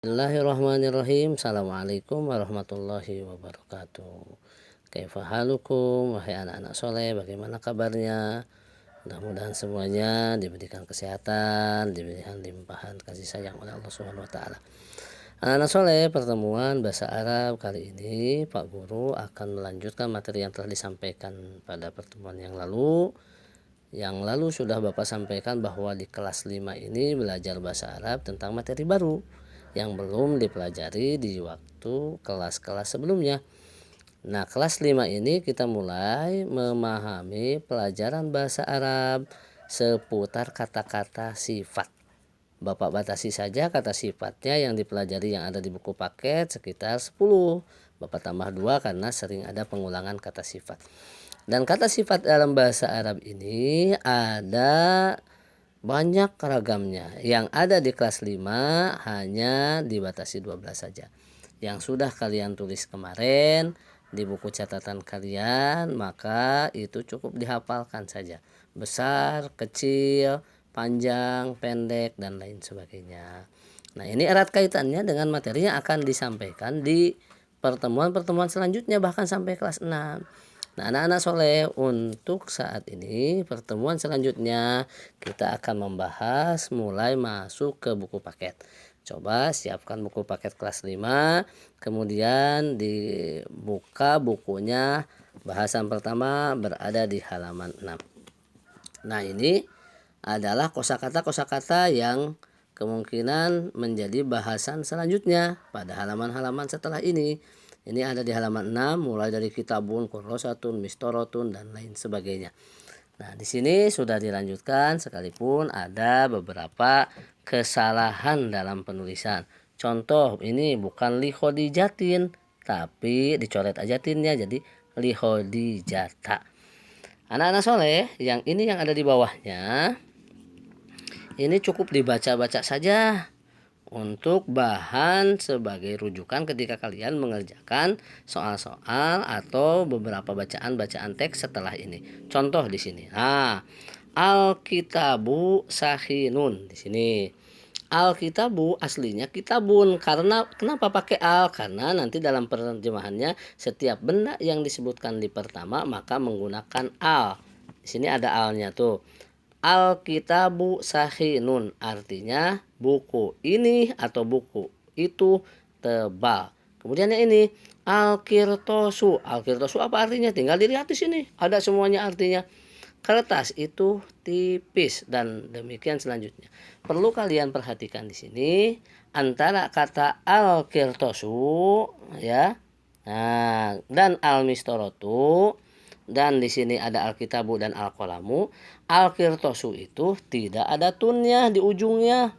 Bismillahirrahmanirrahim. Assalamualaikum warahmatullahi wabarakatuh. Kaifa halukum, wahai anak-anak soleh, bagaimana kabarnya? Mudah-mudahan semuanya diberikan kesehatan, diberikan limpahan kasih sayang oleh Allah Subhanahu wa taala. Anak-anak soleh, pertemuan bahasa Arab kali ini Pak Guru akan melanjutkan materi yang telah disampaikan pada pertemuan yang lalu. Yang lalu sudah Bapak sampaikan bahwa di kelas 5 ini belajar bahasa Arab tentang materi baru yang belum dipelajari di waktu kelas-kelas sebelumnya. Nah, kelas 5 ini kita mulai memahami pelajaran bahasa Arab seputar kata-kata sifat. Bapak batasi saja kata sifatnya yang dipelajari yang ada di buku paket sekitar 10. Bapak tambah 2 karena sering ada pengulangan kata sifat. Dan kata sifat dalam bahasa Arab ini ada banyak ragamnya. Yang ada di kelas 5 hanya dibatasi 12 saja. Yang sudah kalian tulis kemarin di buku catatan kalian, maka itu cukup dihafalkan saja. Besar, kecil, panjang, pendek, dan lain sebagainya. Nah, ini erat kaitannya dengan materi yang akan disampaikan di pertemuan-pertemuan selanjutnya, bahkan sampai kelas 6. Nah, anak-anak soleh, untuk saat ini pertemuan selanjutnya kita akan membahas mulai masuk ke buku paket. Coba siapkan buku paket kelas 5, kemudian dibuka bukunya. Bahasan pertama berada di halaman 6. Nah, ini adalah kosakata-kosakata yang kemungkinan menjadi bahasan selanjutnya pada halaman-halaman setelah ini. Ini ada di halaman 6, mulai dari kitabun, kurrosatun, mistorotun, dan lain sebagainya. Nah, di sini sudah dilanjutkan sekalipun ada beberapa kesalahan dalam penulisan. Contoh, ini bukan lihodijatin, tapi dicoret aja tinnya jadi lihodijata. Anak-anak soleh, yang ini yang ada di bawahnya, ini cukup dibaca-baca saja untuk bahan sebagai rujukan ketika kalian mengerjakan soal-soal atau beberapa bacaan-bacaan teks setelah ini. Contoh di sini. Nah, Alkitabu sahinun di sini. Alkitabu aslinya kitabun. Karena kenapa pakai al? Karena nanti dalam penerjemahannya setiap benda yang disebutkan di pertama maka menggunakan al. Di sini ada alnya tuh. Alkitabu sahinun artinya buku ini atau buku itu tebal. Kemudian yang ini alkirtosu. Alkirtosu apa artinya? Tinggal dilihat di sini. Ada semuanya artinya. Kertas itu tipis dan demikian selanjutnya. Perlu kalian perhatikan di sini antara kata alkirtosu ya. Nah, dan almistorotu dan di sini ada alkitabu dan alqalamu. Alkirtosu itu tidak ada tunnya di ujungnya.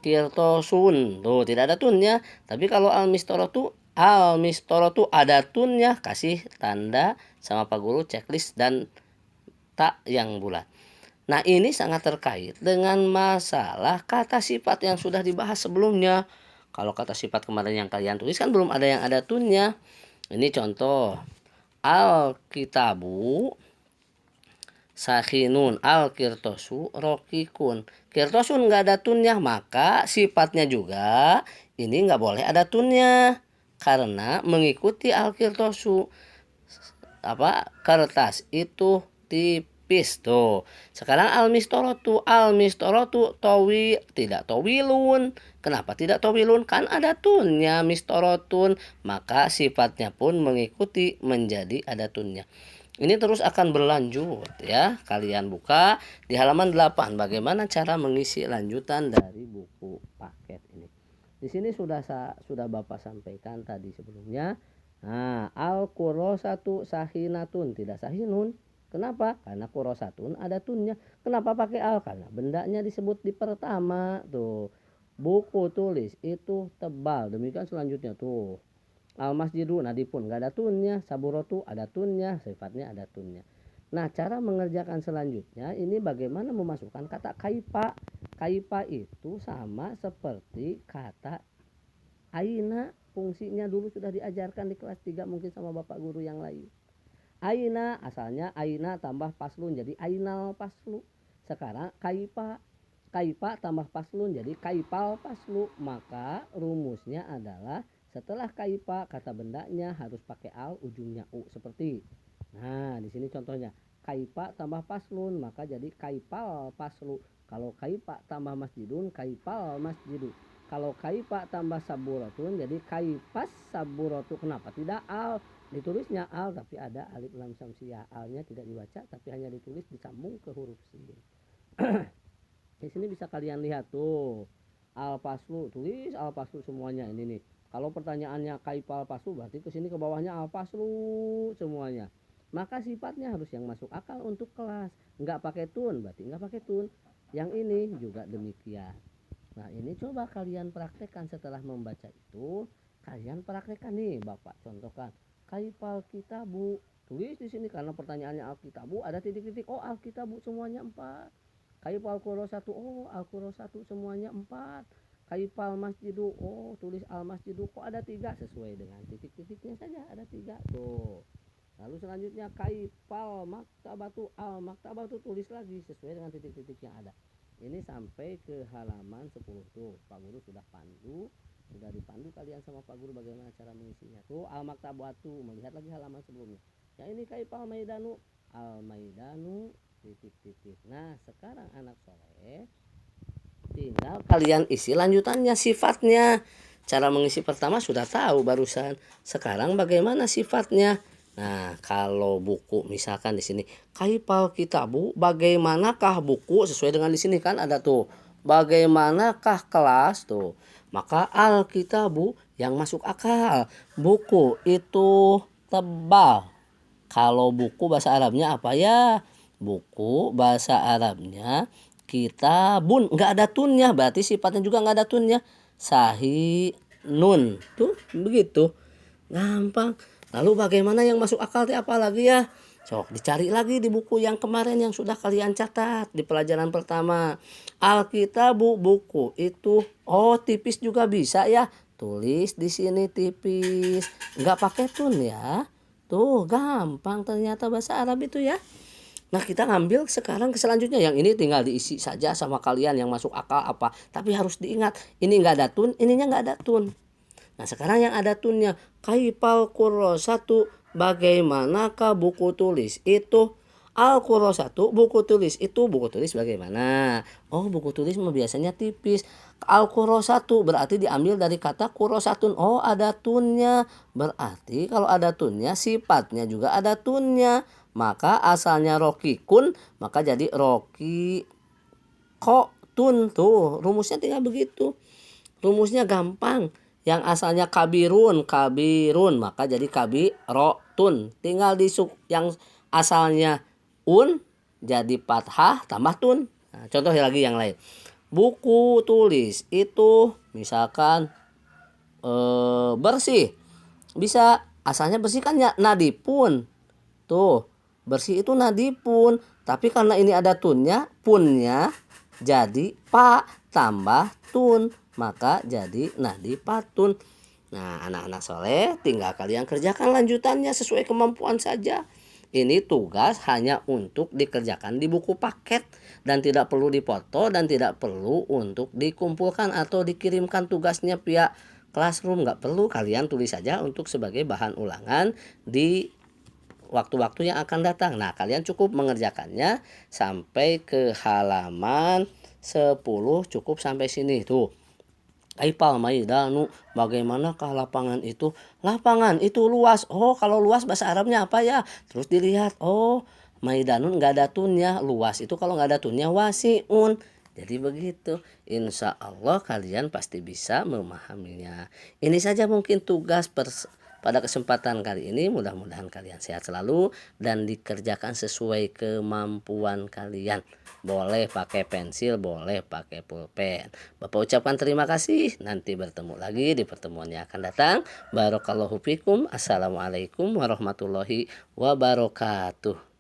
Kirtosun tuh tidak ada tunnya. Tapi kalau almistorotu ada tunnya. Kasih tanda sama Pak Guru checklist dan tak yang bulat. Nah, ini sangat terkait dengan masalah kata sifat yang sudah dibahas sebelumnya. Kalau kata sifat kemarin yang kalian tulis kan belum ada yang ada tunnya. Ini contoh. Alkitabu sahinun alkirtosu rokikun. Kirtosun nggak ada tunnya, maka sifatnya juga ini nggak boleh ada tunnya. Karena mengikuti alkirtosu kertas itu tipis tuh. Sekarang almistorotu towi tidak towilun. Kenapa tidak towilun? Kan ada tunnya mistorotun, maka sifatnya pun mengikuti menjadi ada tunnya. Ini terus akan berlanjut ya. Kalian buka di halaman 8 bagaimana cara mengisi lanjutan dari buku paket ini. Di sini sudah Bapak sampaikan tadi sebelumnya. Nah, al-kurosatu sahinatun, tidak sahinun. Kenapa? Karena kurosatun ada tunnya. Kenapa pakai al? Karena bendanya disebut di pertama tuh. Buku tulis itu tebal. Demikian selanjutnya tuh. Al-masjidu nadipun nggak ada tunnya. Saburotu ada tunnya. Sifatnya ada tunnya. Nah, cara mengerjakan selanjutnya ini bagaimana memasukkan kata kaipa. Kaipa itu sama seperti kata aina. Fungsinya dulu sudah diajarkan di kelas 3 mungkin sama bapak guru yang lain. Aina asalnya aina tambah paslun jadi ainal paslu. Sekarang kaipa. kaipa tambah paslun jadi kaipal paslu. Maka rumusnya adalah setelah kaipa kata bendanya harus pakai al ujungnya u seperti. Nah, di sini contohnya kaipa tambah paslun maka jadi kaipal paslu. Kalau kaipa tambah masjidun kaipal masjidu. Kalau kaipa tambah saburatun jadi kaipas saburatu. Kenapa tidak al? Ditulisnya al tapi ada alif lam samsiah. Alnya tidak dibaca tapi hanya ditulis disambung ke huruf sin. Di sini bisa kalian lihat tuh al paslu, tulis al paslu semuanya ini nih. Kalau pertanyaannya kaipal paslu berarti ke sini ke bawahnya al paslu semuanya. Maka sifatnya harus yang masuk akal untuk kelas. Enggak pakai tun berarti enggak pakai tun. Yang ini juga demikian. Nah, ini coba kalian praktekkan setelah membaca itu. Kalian praktekkan nih, Bapak contohkan. Kaipal kitabu. Tulis di sini karena pertanyaannya alkitabu ada titik-titik. Oh, alkitabu semuanya 4. Kaipal Quro 1, oh Al-Quro 1 semuanya 4. Kaipal Masjidu, oh tulis Al-Masjidu kok ada 3 sesuai dengan titik-titiknya saja ada 3 tuh. Lalu selanjutnya Kaipal Maktabatu, Al-Maktabatu tulis lagi sesuai dengan titik-titik yang ada. Ini sampai ke halaman 10 tuh. Pak Guru sudah pandu, sudah dipandu kalian sama Pak Guru bagaimana cara mengisinya. Tuh Al-Maktabatu, melihat lagi halaman sebelumnya. Yang ini Kaipal Maidanu, Al-Maidanu titik-titik. Nah, sekarang anak soleh tinggal kalian isi lanjutannya sifatnya. Cara mengisi pertama sudah tahu barusan. Sekarang bagaimana sifatnya? Nah, kalau buku misalkan di sini kaipal kitabu, bagaimanakah buku sesuai dengan di sini kan ada tuh. Bagaimanakah kelas tuh. Maka al kitabu yang masuk akal. Buku itu tebal. Kalau buku bahasa Arabnya apa ya? Buku bahasa Arabnya kitabun, nggak ada tunnya berarti sifatnya juga nggak ada tunnya. Sahi nun tuh begitu gampang. Lalu bagaimana yang masuk akal teh apa lagi ya? Sok dicari lagi di buku yang kemarin yang sudah kalian catat di pelajaran pertama. Alkitabu buku itu tipis juga bisa ya. Tulis di sini tipis, nggak pakai tun ya. Tuh gampang ternyata bahasa Arab itu ya. Nah, kita ngambil sekarang ke selanjutnya. Yang ini tinggal diisi saja sama kalian yang masuk akal apa. Tapi harus diingat, ini nggak ada tun, ininya nggak ada tun. Nah, sekarang yang ada tunnya. Kaipal Quro 1, bagaimanakah buku tulis itu? Al Quro 1, buku tulis itu buku tulis bagaimana? Oh, buku tulis biasanya tipis. Al Quro 1 berarti diambil dari kata Quro 1. Oh, ada tunnya. Berarti kalau ada tunnya sifatnya juga ada tunnya. Maka asalnya rokikun, maka jadi roki kok tun tuh. Rumusnya tinggal begitu. Rumusnya gampang. Yang asalnya kabirun, maka jadi kabirotun. Tinggal yang asalnya un jadi fathah tambah tun. Nah, contoh lagi yang lain. Buku tulis itu misalkan bersih. Bisa asalnya bersih kan ya nadipun. Tuh, bersih itu nadipun. Tapi karena ini ada tunnya, punnya jadi pa tambah tun. Maka jadi nadipatun. Nah, anak-anak soleh tinggal kalian kerjakan lanjutannya sesuai kemampuan saja. Ini tugas hanya untuk dikerjakan di buku paket dan tidak perlu dipoto dan tidak perlu untuk dikumpulkan atau dikirimkan tugasnya via classroom. Nggak perlu, kalian tulis saja untuk sebagai bahan ulangan di waktu-waktu yang akan datang. Nah, kalian cukup mengerjakannya sampai ke halaman 10 cukup sampai sini tuh. Kaipal maidanu, bagaimanakah lapangan itu? Lapangan itu luas. Oh, kalau luas bahasa Arabnya apa ya? Terus dilihat, oh, maidanun nggak ada tunnya. Luas itu kalau nggak ada tunnya wasiun. Jadi begitu. Insya Allah kalian pasti bisa memahaminya. Ini saja mungkin tugas pada kesempatan kali ini. Mudah-mudahan kalian sehat selalu dan dikerjakan sesuai kemampuan kalian. Boleh pakai pensil, boleh pakai pulpen. Bapak ucapkan terima kasih. Nanti bertemu lagi di pertemuan yang akan datang. Barakallahu fikum. Assalamualaikum warahmatullahi wabarakatuh.